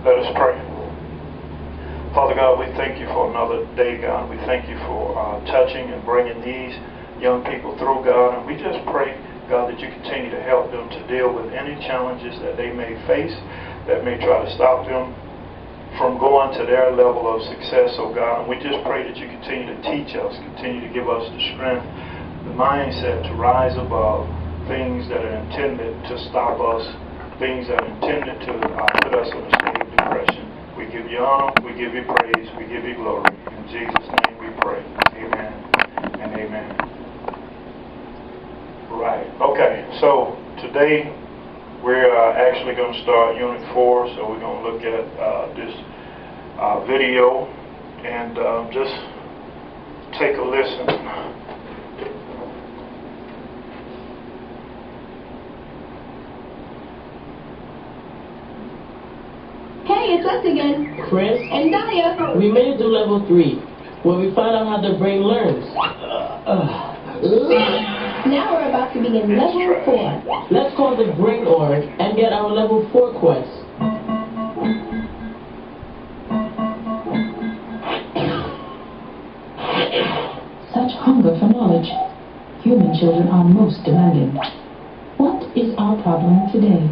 Let us pray. Father God, we thank you for another day, God. We thank you for touching and bringing these young people through, God. And we just pray, God, that you continue to help them to deal with any challenges that they may face that may try to stop them from going to their level of success, oh God. And we just pray that you continue to teach us, continue to give us the strength, the mindset to rise above things that are intended to stop us, things that are intended to put us in a state of depression. We give you honor, we give you praise, we give you glory. In Jesus' name we pray. Amen and amen. Right. Okay. So today we're actually going to start Unit 4. So we're going to look at this video and just take a listen. Hey, it's us again. Chris? And Daya. We made it to level 3, where we find out how the brain learns. Now we're about to begin level 4. Let's call the brain org and get our level 4 quest. Such hunger for knowledge. Human children are most demanding. What is our problem today?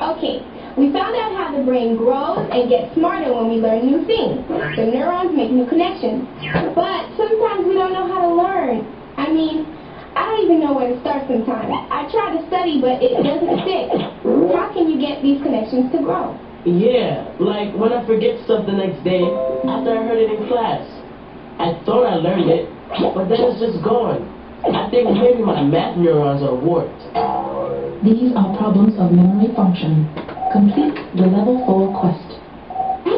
Okay. We found out how the brain grows and gets smarter when we learn new things. The neurons make new connections. But sometimes we don't know how to learn. I mean, I don't even know where to start sometimes. I try to study, but it doesn't stick. How can you get these connections to grow? Yeah, like when I forget stuff the next day after I heard it in class. I thought I learned it, but then it's just gone. I think maybe my math neurons are warped. These are problems of memory function. Complete the level 4 quest.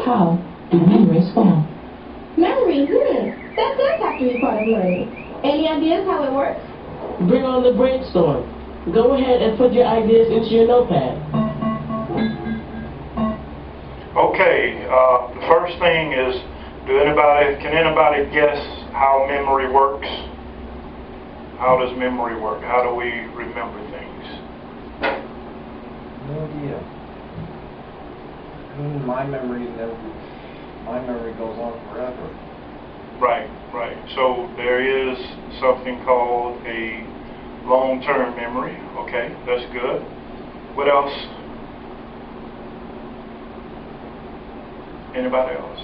How do memories form? Memory, that does have to be part of learning. Any ideas how it works? Bring on the brainstorm. Go ahead and put your ideas into your notepad. Okay, the first thing is, can anybody guess how memory works? How does memory work? How do we remember things? No idea. My memory goes on forever. Right. So there is something called a long-term memory. Okay, that's good. What else? Anybody else?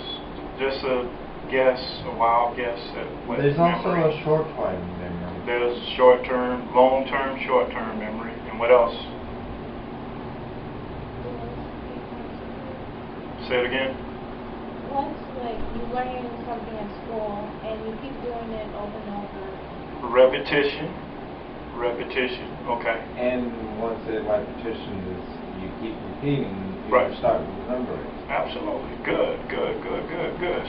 Just a guess, a wild guess at what There's memory. also a short-term memory. There's short-term, long-term, short-term memory. And what else? Say it again. Once, like, you learn something at school and you keep doing it over and over. Repetition, okay. And once the repetition is, you keep repeating, you Right. start remembering. Absolutely. Good.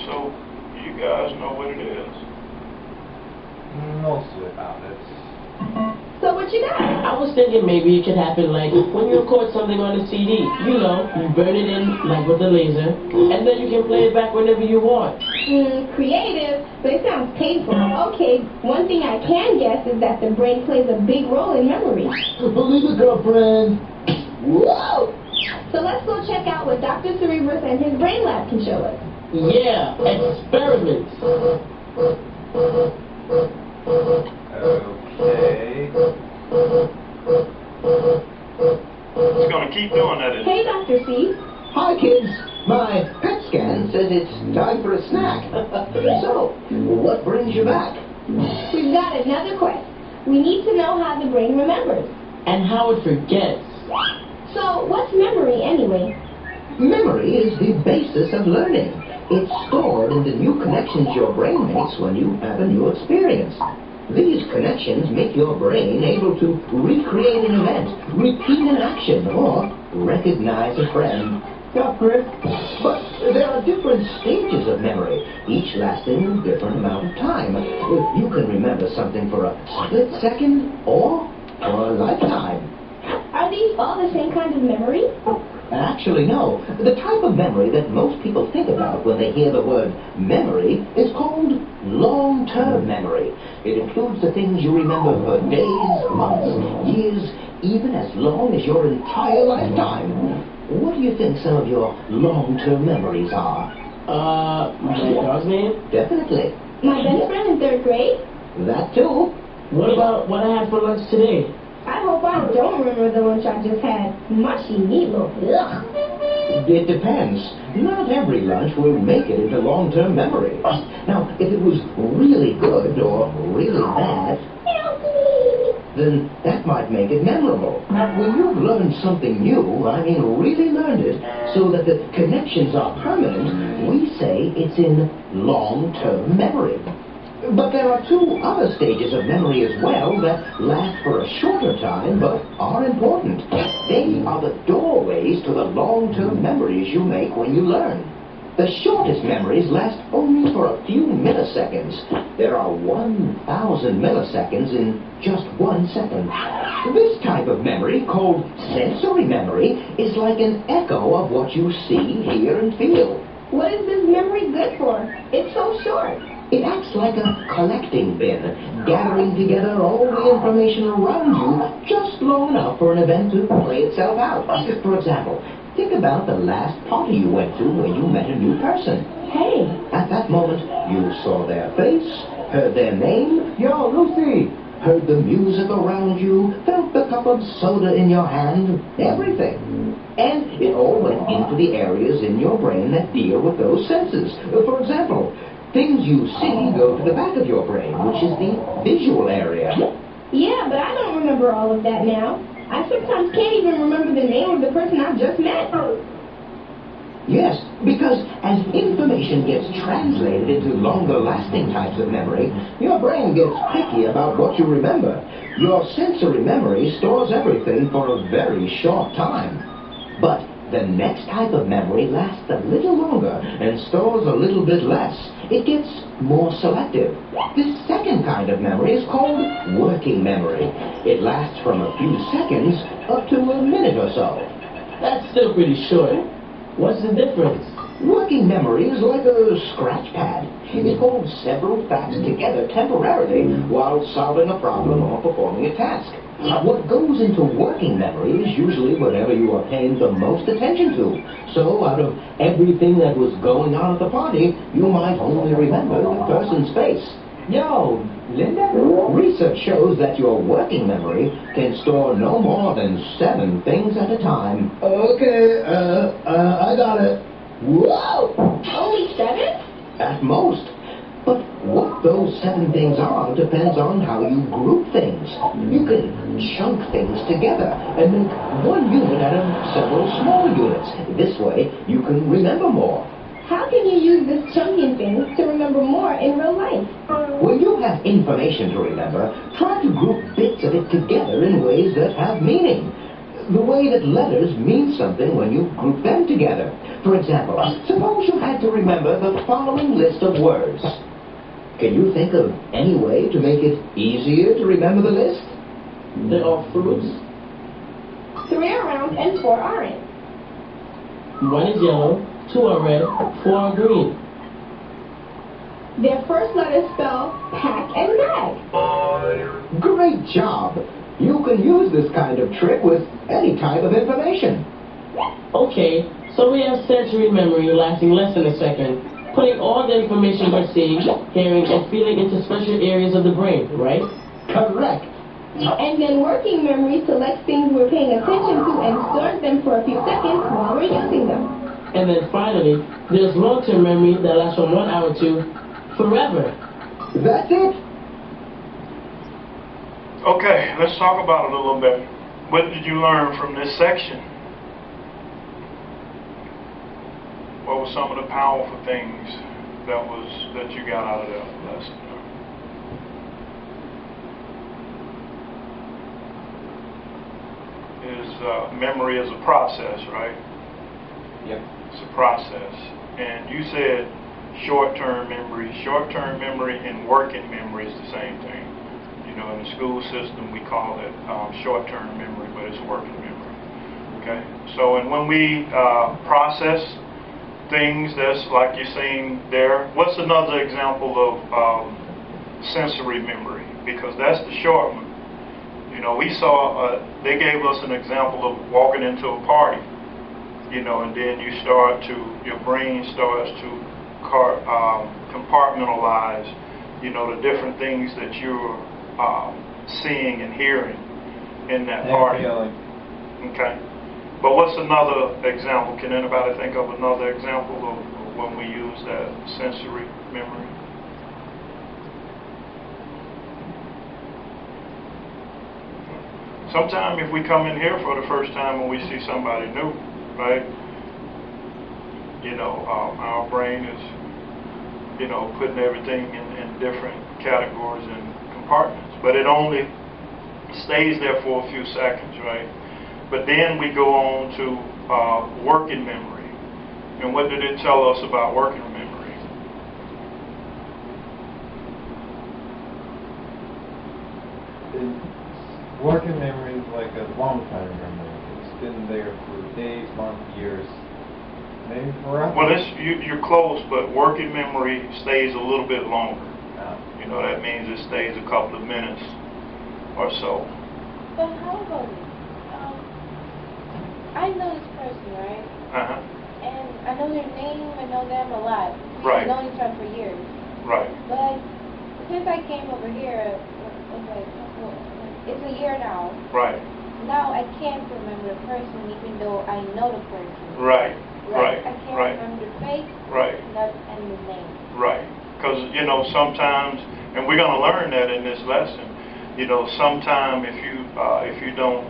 So, you guys know what it is. Mostly about it. So what you got? I was thinking maybe it could happen like when you record something on a CD. You know, you burn it in like with a laser, and then you can play it back whenever you want. Creative, but it sounds painful. Okay, one thing I can guess is that the brain plays a big role in memory. Believe it, girlfriend. Whoa! So let's go check out what Dr. Cerebrus and his brain lab can show us. Yeah, experiments. Okay. It's going to keep doing that. Hey, Dr. C. Hi, kids. My PET scan says it's time for a snack. So, what brings you back? We've got another quest. We need to know how the brain remembers. And how it forgets. So, what's memory anyway? Memory is the basis of learning. It's stored in the new connections your brain makes when you have a new experience. These connections make your brain able to recreate an event, repeat an action, or recognize a friend. Yeah, Chris. But there are different stages of memory, each lasting a different amount of time. You can remember something for a split second or for a lifetime. Are these all the same kind of memory? Actually, no. The type of memory that most people think about when they hear the word memory is called long-term memory. It includes the things you remember for days, months, years, even as long as your entire lifetime. What do you think some of your long-term memories are? My dog's name? Definitely. My best friend in 3rd grade? That too. What about what I had for lunch today? I hope I don't remember the lunch I just had. Mushy meatloaf. Ugh. It depends. Not every lunch will make it into long-term memory. Now, if it was really good or really bad, then that might make it memorable. When you've learned something new, I mean really learned it, so that the connections are permanent, we say it's in long-term memory. But there are 2 other stages of memory as well that last for a shorter time but are important. They are the doorways to the long-term memories you make when you learn. The shortest memories last only for a few milliseconds. There are 1,000 milliseconds in just 1 second. This type of memory, called sensory memory, is like an echo of what you see, hear, and feel. What is this memory good for? It's so short. It acts like a collecting bin, gathering together all the information around you just long enough for an event to play itself out. For example, think about the last party you went to when you met a new person. Hey. At that moment, you saw their face, heard their name, "Yo, Lucy," heard the music around you, felt the cup of soda in your hand, everything. And it all went into the areas in your brain that deal with those senses. For example, things you see go to the back of your brain, which is the visual area. Yeah, but I don't remember all of that now. I sometimes can't even remember the name of the person I just met. Yes, because as information gets translated into longer-lasting types of memory, your brain gets picky about what you remember. Your sensory memory stores everything for a very short time. But the next type of memory lasts a little longer and stores a little bit less. It gets more selective. This second kind of memory is called working memory. It lasts from a few seconds up to a minute or so. That's still pretty short. What's the difference? Working memory is like a scratch pad. It holds several facts together temporarily while solving a problem or performing a task. What goes into working memory is usually whatever you are paying the most attention to. So, out of everything that was going on at the party, you might only remember the person's face. Yo, Linda? Research shows that your working memory can store no more than 7 things at a time. Okay, I got it. Whoa! Only 7? At most. But what those 7 things are depends on how you group things. You can chunk things together and make one unit out of several small units. This way, you can remember more. How can you use this chunking thing to remember more in real life? When you have information to remember, try to group bits of it together in ways that have meaning. The way that letters mean something when you group them together. For example, suppose you had to remember the following list of words. Can you think of any way to make it easier to remember the list? There are fruits. 3 are round and 4 aren't. 1 is yellow, 2 are red, 4 are green. Their first letters spell pack and bag. Great job! You can use this kind of trick with any type of information. Okay, so we have sensory memory lasting less than a second, putting all the information we're seeing, hearing, and feeling into special areas of the brain, right? Correct. And then working memory selects things we're paying attention to and stores them for a few seconds while we're using them. And then finally, there's long-term memory that lasts from 1 hour to forever. That's it. Okay, let's talk about it a little bit. What did you learn from this section? What were some of the powerful things that you got out of that lesson? Memory is a process, right? Yep. It's a process. And you said short-term memory. Short-term memory and working memory is the same thing. You know, in the school system, we call it short-term memory, but it's working memory. Okay? So, and when we process things, that's like you're seeing there. What's another example of sensory memory? Because that's the short one. You know, we saw, they gave us an example of walking into a party. you know, and then your brain starts to compartmentalize, you know, the different things that you're seeing and hearing in that part. Okay. But what's another example? Can anybody think of another example of when we use that sensory memory? Sometimes if we come in here for the first time and we see somebody new, right, you know, our brain is, you know, putting everything in different categories and compartments. But it only stays there for a few seconds, right? But then we go on to working memory. And what did it tell us about working memory? Working memory is like a long time memory. It's been there for days, months, years, maybe forever. Well, you're close, but working memory stays a little bit longer. You know, that means it stays a couple of minutes or so. But how about it? I know this person, right? Uh-huh. And I know their name, I know them a lot. Right. I've known each other for years. Right. But since I came over here, it's a year now. Right. Now I can't remember the person even though I know the person. Right. Right. I can't Right. remember the face. Right. And the name. Right. Because, you know, sometimes, and we're going to learn that in this lesson, you know, sometimes if you don't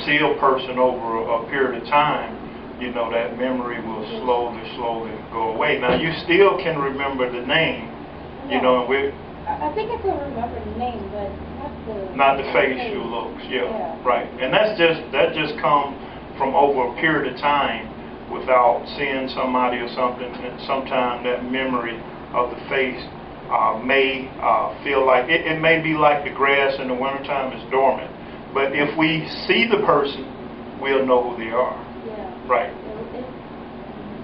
see a person over a period of time, you know, that memory will slowly go away. Now, you still can remember the name, you know, and I think I could remember the name, but not the facial looks, yeah, right. And that just comes from over a period of time without seeing somebody or something. And sometimes that memory of the face may feel like, it may be like the grass in the wintertime is dormant. But if we see the person, we'll know who they are. Yeah. Right.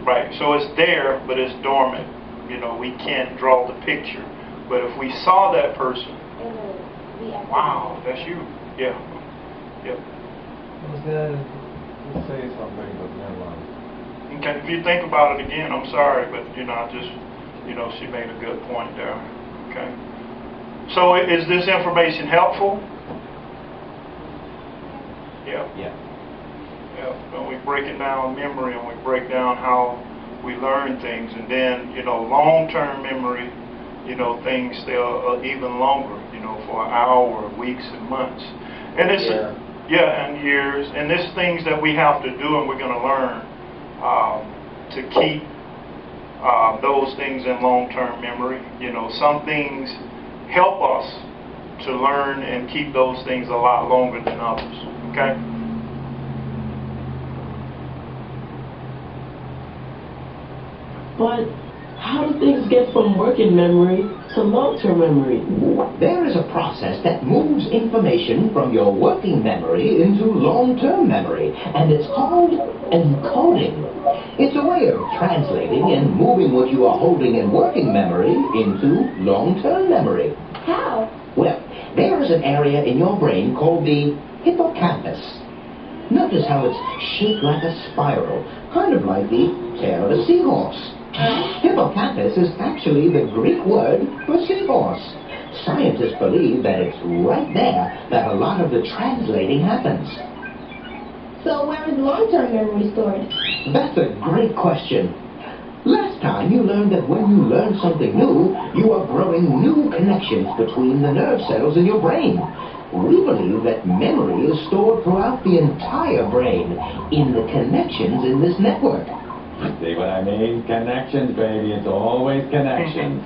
Right. So it's there, but it's dormant. You know, we can't draw the picture. But if we saw that person, wow, that's you. Yeah. Yep. Let's say something, but never mind. Okay. If you think about it again, I'm sorry, but you know, she made a good point there. Okay. So is this information helpful? Yeah. Yeah. Yeah. When we break it down memory and we break down how we learn things, and then, you know, long-term memory, you know, things stay even longer, you know, for an hour, weeks, and months. And it's, and years. And there's things that we have to do and we're going to learn to keep those things in long-term memory. You know, some things help us to learn and keep those things a lot longer than others. Okay? But how do things get from working memory to long-term memory? There is a process that moves information from your working memory into long-term memory, and it's called encoding. It's a way of translating and moving what you are holding in working memory into long-term memory. How? Well, there is an area in your brain called the hippocampus. Notice how it's shaped like a spiral, kind of like the tail of a seahorse. Hippocampus is actually the Greek word for seahorse. Scientists believe that it's right there that a lot of the translating happens. So where is long-term memory stored? That's a great question. Last time you learned that when you learn something new, you are growing new connections between the nerve cells in your brain. We believe that memory is stored throughout the entire brain in the connections in this network. See what I mean? Connections, baby. It's always connections.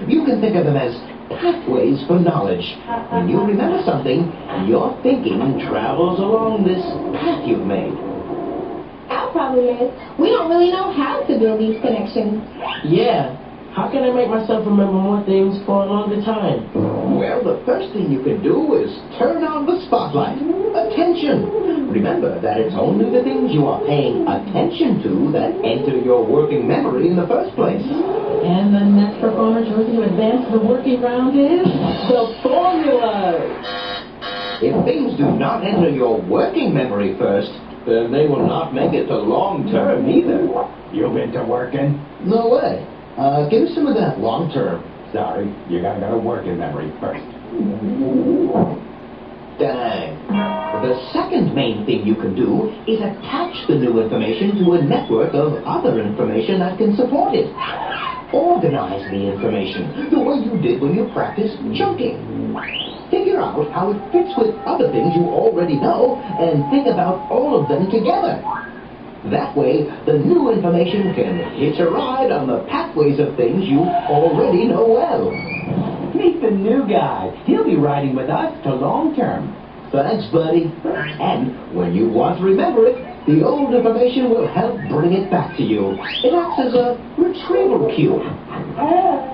You can think of them as pathways for knowledge. When you remember something, your thinking travels along this path you've made. Our problem is we don't really know how to build these connections. Yeah. How can I make myself remember more things for a longer time? Well, the first thing you can do is turn on the spotlight. Attention! Remember that it's only the things you are paying attention to that enter your working memory in the first place. And the next performer chosen to advance the working round is the formulas. If things do not enter your working memory first, then they will not make it to long term either. You been to working? No way. Give me some of that long term. Sorry, you gotta go to working memory first. Dang. The second main thing you can do is attach the new information to a network of other information that can support it. Organize the information the way you did when you practiced chunking. Figure out how it fits with other things you already know and think about all of them together. That way, the new information can hitch a ride on the pathways of things you already know well. Meet the new guy. He'll be riding with us to long term. Thanks, buddy. And when you want to remember it, the old information will help bring it back to you. It acts as a retrieval cue.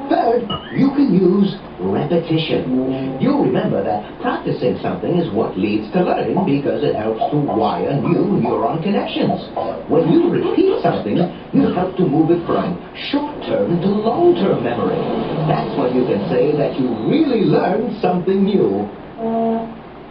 Third, you can use repetition. You'll remember that practicing something is what leads to learning because it helps to wire new neuron connections. When you repeat something, you help to move it from short-term to long-term memory. That's when you can say that you really learned something new.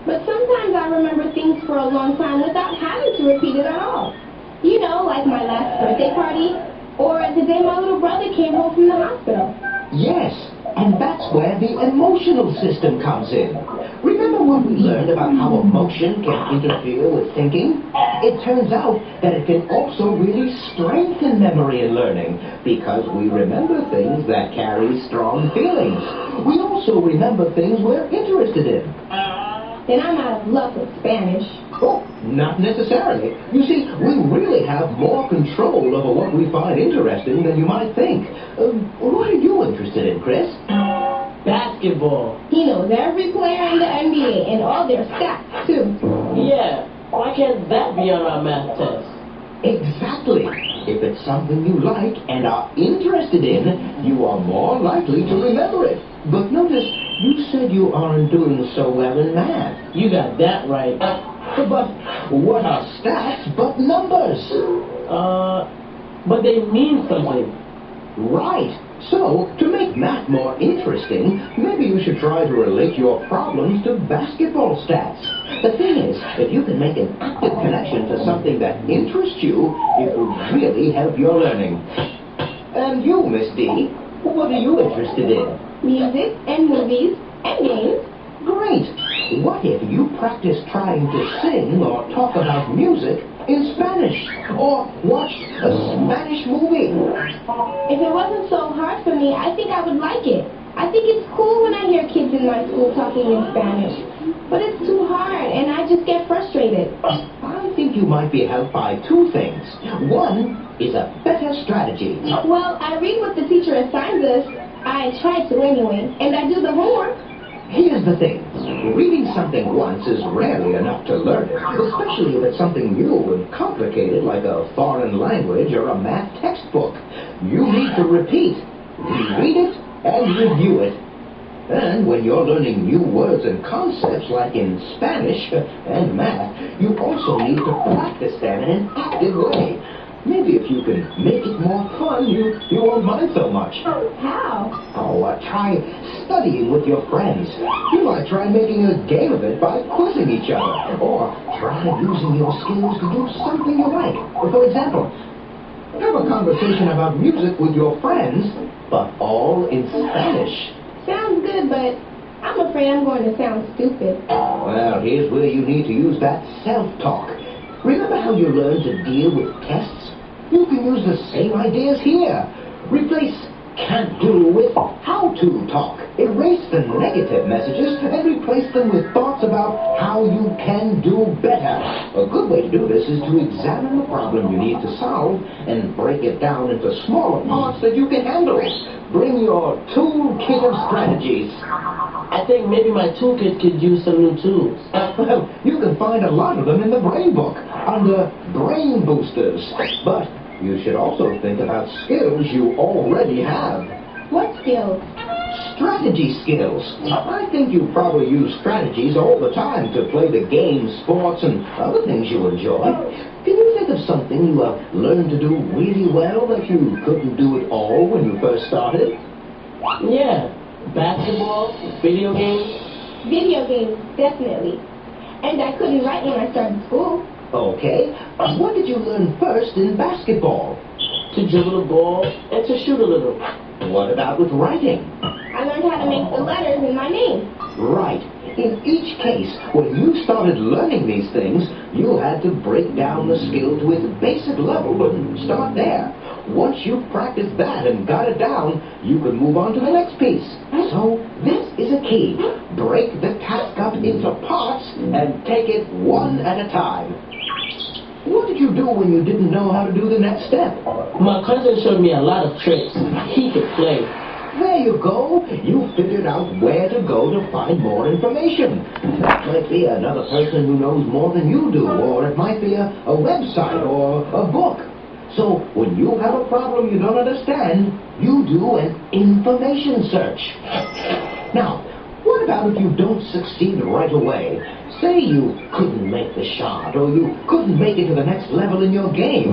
But sometimes I remember things for a long time without having to repeat it at all. You know, like my last birthday party, or the day my little brother came home from the hospital. Yes, and that's where the emotional system comes in. Remember when we learned about how emotion can interfere with thinking? It turns out that it can also really strengthen memory and learning because we remember things that carry strong feelings. We also remember things we're interested in. Then I'm out of luck with Spanish. Oh, not necessarily. You see, we really have more control over what we find interesting than you might think. What are you interested in, Chris? Basketball. He knows every player in the NBA and all their stats, too. Yeah, why can't that be on our math test? Exactly. If it's something you like and are interested in, you are more likely to remember it. But notice, you said you aren't doing so well in math. You got that right. But what are stats but numbers? But they mean something. Right. So, to make math more interesting, maybe you should try to relate your problems to basketball stats. The thing is, if you can make an active connection to something that interests you, it will really help your learning. And you, Miss D, what are you interested in? Music and movies and games. Great! What if you practice trying to sing or talk about music in Spanish? Or watched a Spanish movie? If it wasn't so hard for me, I think I would like it. I think it's cool when I hear kids in my school talking in Spanish. But it's too hard, and I just get frustrated. I think you might be helped by two things. One is a better strategy. Well, I read what the teacher assigns us. I try to anyway, and I do the homework. Here's the thing. Reading something once is rarely enough to learn it, especially if it's something new and complicated like a foreign language or a math textbook. You need to repeat, reread it, and review it. And when you're learning new words and concepts like in Spanish and math, you also need to practice them in an active way. Maybe if you can make it more fun, you won't mind so much. How? Oh, try studying with your friends. You might try making a game of it by quizzing each other. Or try using your skills to do something you like. For example, have a conversation about music with your friends, but all in Spanish. Sounds good, but I'm afraid I'm going to sound stupid. Well, here's where you need to use that self-talk. Remember how you learned to deal with tests? You can use the same ideas here. Replace can't do with how to talk. Erase the negative messages and replace them with thoughts about how you can do better. A good way to do this is to examine the problem you need to solve and break it down into smaller parts that you can handle. Bring your toolkit of strategies. I think maybe my toolkit could use some new tools. Well, you can find a lot of them in the Brain Book under Brain Boosters. But you should also think about skills you already have. What skills? Strategy skills. I think you probably use strategies all the time to play the games, sports, and other things you enjoy. Can you think of something you have learned to do really well that you couldn't do at all when you first started? Yeah, basketball, video games. Video games, definitely. And I couldn't write when I started school. Okay, What did you learn first in basketball? To dribble the ball and to shoot a little. What about with writing? I learned how to make the letters in my name. Right. In each case, when you started learning these things, you had to break down the skill to its basic level and start there. Once you practiced that and got it down, you could move on to the next piece. So this is a key. Break the task up into parts and take it one at a time. What did you do when you didn't know how to do the next step? My cousin showed me a lot of tricks. He could play. There you go. You figured out where to go to find more information. That might be another person who knows more than you do, or it might be a website or a book. So when you have a problem you don't understand, you do an information search. Now, what about if you don't succeed right away? Say you couldn't make the shot, or you couldn't make it to the next level in your game.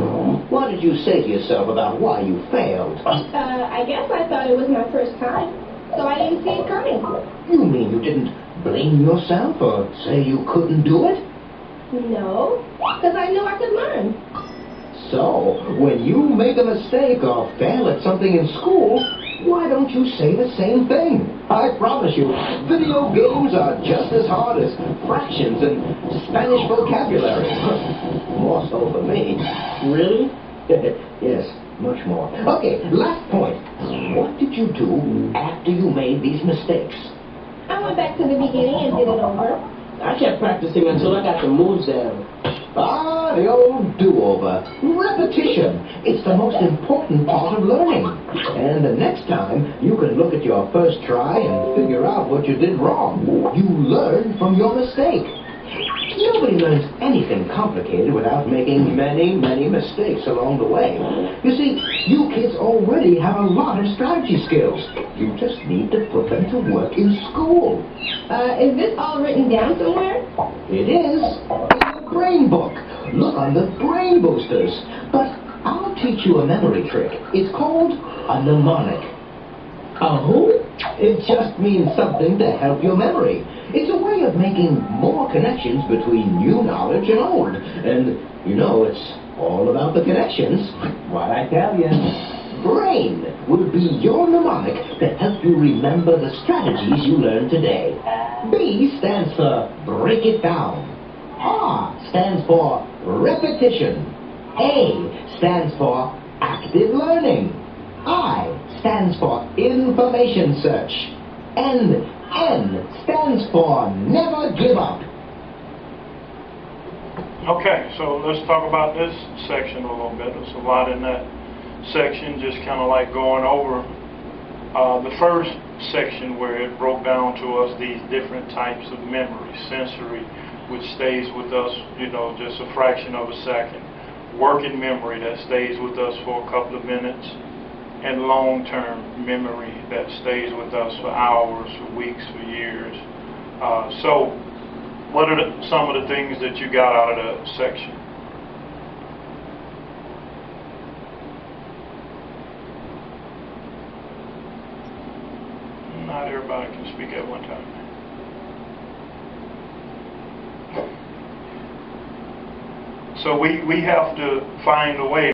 What did you say to yourself about why you failed? I guess I thought it was my first time, so I didn't see it coming. You mean you didn't blame yourself or say you couldn't do it? No, because I knew I could learn. So, when you make a mistake or fail at something in school, why don't you say the same thing? I promise you, video games are just as hard as fractions and Spanish vocabulary. More so for me. Really? Yes, much more. Okay, last point. What did you do after you made these mistakes? I went back to the beginning and did it over. I kept practicing until I got the moves down. Ah, the old do-over. Repetition. It's the most important part of learning. And the next time, you can look at your first try and figure out what you did wrong. You learn from your mistake. Nobody learns anything complicated without making many, many mistakes along the way. You see, you kids already have a lot of strategy skills. You just need to put them to work in school. Is this all written down somewhere? It is. In the brain book. Look on the brain boosters. But I'll teach you a memory trick. It's called a mnemonic. A who? It just means something to help your memory. It's a way of making more connections between new knowledge and old. And, you know, it's all about the connections. What I tell you. BRAIN will be your mnemonic to help you remember the strategies you learned today. B stands for break it down. R stands for repetition. A stands for active learning. I stands for information search. And N stands for never give up. Okay, so let's talk about this section a little bit. There's a lot in that section, just kind of like going over the first section where it broke down to us these different types of memory. Sensory, which stays with us, you know, just a fraction of a second. Working memory, that stays with us for a couple of minutes. And long-term memory that stays with us for hours, for weeks, for years. So, what are some of the things that you got out of that section? Not everybody can speak at one time. So we have to find a way